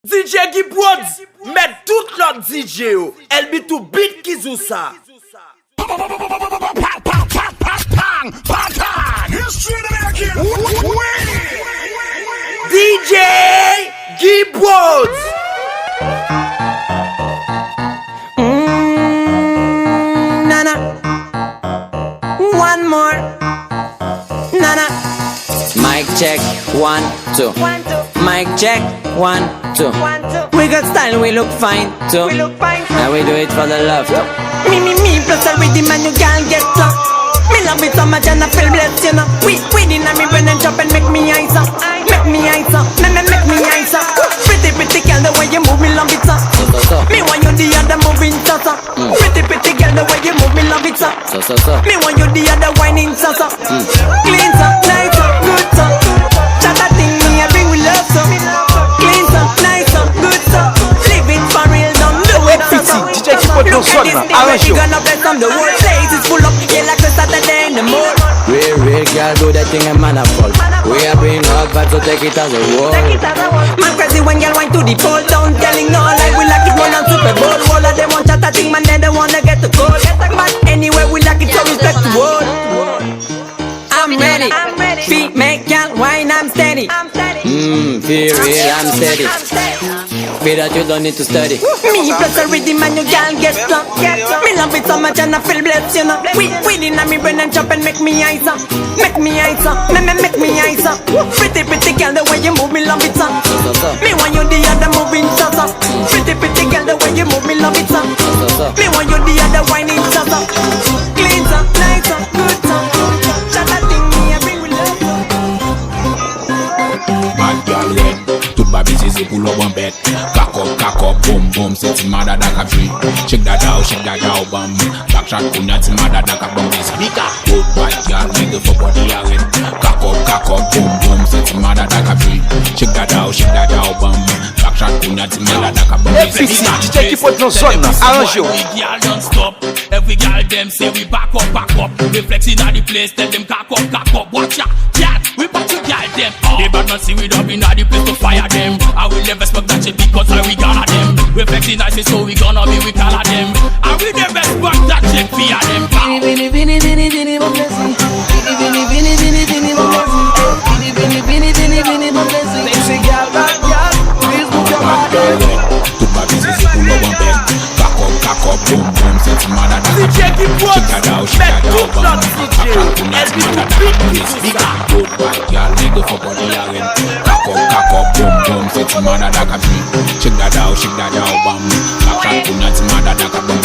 DJ Gibbons met tout l'autre DJ yo. Elle be to beat Kizousa. DJ Gibbons. Nana. One more. Nana. Mic check, 1, 2. Mic check, 1, 2. We got style, we look fine too. And we do it for the love too. Me, plus a rhythm and you can't get stuck. Me love it so much and I feel blessed, you know. We in me brain and chop and make me eyes up. Make me eyes up, make me eyes up. Pretty girl, the way you move, me love it so. Me want you the other moving so. Pretty girl, the way you move, me love it so. Me want you the other whining so. Clean so, nice so, good so. That thing me I bring with love so. Clean so, nice so, good so. Live it for real, don't do it so. DJ Gibbons no son, arrange yo. Gonna bless them, the whole place is full up. Yeah, like a Saturday in the mood. Real girl do that thing and man a fall. We are being hot but so take it as a war. Man crazy when girl wine to the pole down. Telling no like we like it one on Super Bowl. All of them want chat a thing man then they wanna get the goal. But anyway we like it so respect the world. I'm ready. Feet make girl wine I'm steady. Feel real, I'm steady. Feel that you don't need to study. Me plus a rhythm and you can't get stuck. Me love it so much and I feel blessed, you know. We in me brain and chop and make me eyes up. Make me eyes up, make me eyes up. Pretty girl, the way you move, me love it so. Me want you the other moving so. Pretty girl, the way you move, me love it so. Me want you the other whining so. Clean so, nice so, good so. Shut that thing me I bring with love so. Bad girl red, toute ma busy c'est pour le bon bête. Cock up, boom boom, c'est ti mada da ka free. Shake that out, bam. Backshot kunya ti mada da ka bam this speaker. Good bad girl, make the fuck body a red. Cock up, boom boom, c'est ti mada da ka free. Shake that out, bam. Backshot kunya ti mada da ka bam this speaker. DJ Gibbons no son, arrange yo. Every girl don't stop. Every girl them say we back up. We flexing at the place, tell them cock up. Watch out, girl, we back to girl them. They bad not see we up in the place to fire them. I will never expect that shit because we gonna them. We flexing nice so we gonna be we call them. I will never expect that shit fear them. Toute ma busy c'est pour le bon bête. Cock up, boom boom, c'est ti mada da ka free. DJ Gibbons Shake that out, met tout bam. l'autre DJ yo. Elle be to beat Kizousa. Good bad girl, make the fuck body a red. Cock up, boom boom, say ti mada da ka free. Shake that out, bam. Backshot kunya ti mada da ka bam